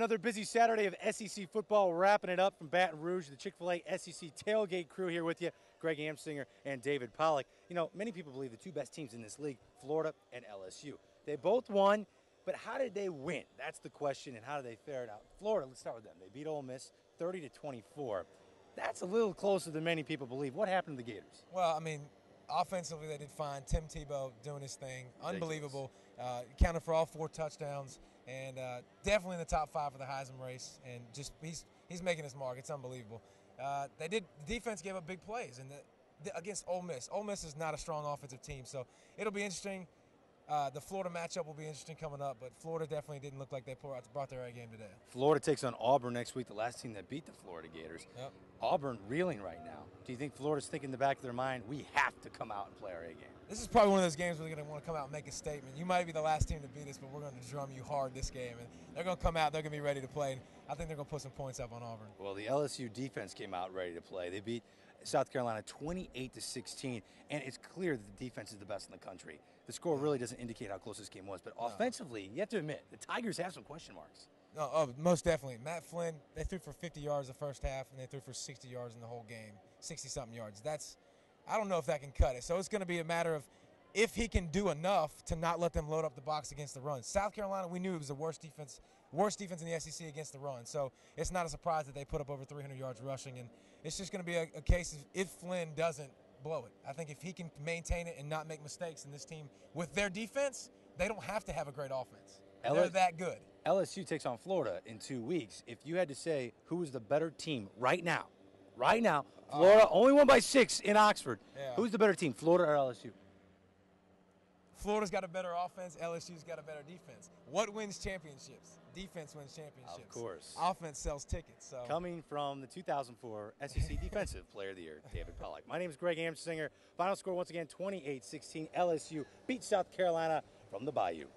another busy Saturday of SEC football, wrapping it up from Baton Rouge. The Chick-fil-A SEC tailgate crew here with you, Greg Amsinger and David Pollack. You know, many people believe the two best teams in this league, Florida and LSU. They both won, but how did they win? That's the question, and how did they fare it out? Florida, let's start with them. They beat Ole Miss 30-24. That's a little closer than many people believe. What happened to the Gators? Well, I mean, offensively they did fine. Tim Tebow doing his thing, unbelievable. Counted for all 4 touchdowns, and definitely in the top 5 for the Heisman race. And just he's making his mark. It's unbelievable. The defense gave up big plays, and against Ole Miss. Ole Miss is not a strong offensive team, so it'll be interesting. The Florida matchup will be interesting coming up, but Florida definitely didn't look like they brought their A game today. Florida takes on Auburn next week, the last team that beat the Florida Gators. Yep. Auburn reeling right now. Do you think Florida's thinking in the back of their mind, we have to come out and play our A game? This is probably one of those games where they're going to want to come out and make a statement. You might be the last team to beat us, but we're going to drum you hard this game. And they're going to come out, they're going to be ready to play. And I think they're going to put some points up on Auburn. Well, the LSU defense came out ready to play. They beat South Carolina 28-16, and it's clear that the defense is the best in the country. The score really doesn't indicate how close this game was, but offensively, you have to admit, the Tigers have some question marks. No, most definitely. Matt Flynn, they threw for 50 yards the first half, and they threw for 60 yards in the whole game, 60-something yards. I don't know if that can cut it. So it's going to be a matter of if he can do enough to not let them load up the box against the run. South Carolina, we knew it was the worst defense in the SEC against the run. So it's not a surprise that they put up over 300 yards rushing, and it's just going to be a case of if Flynn doesn't blow it. I think if he can maintain it and not make mistakes in this team with their defense, they don't have to have a great offense. They're that good. LSU takes on Florida in 2 weeks. If you had to say who is the better team right now, Florida only won by 6 in Oxford. Yeah. Who's the better team, Florida or LSU? Florida's got a better offense. LSU's got a better defense. What wins championships? Defense wins championships. Of course. Offense sells tickets. So. Coming from the 2004 SEC Defensive Player of the Year, David Pollack. My name is Greg Amsinger. Final score once again, 28-16. LSU beat South Carolina from the Bayou.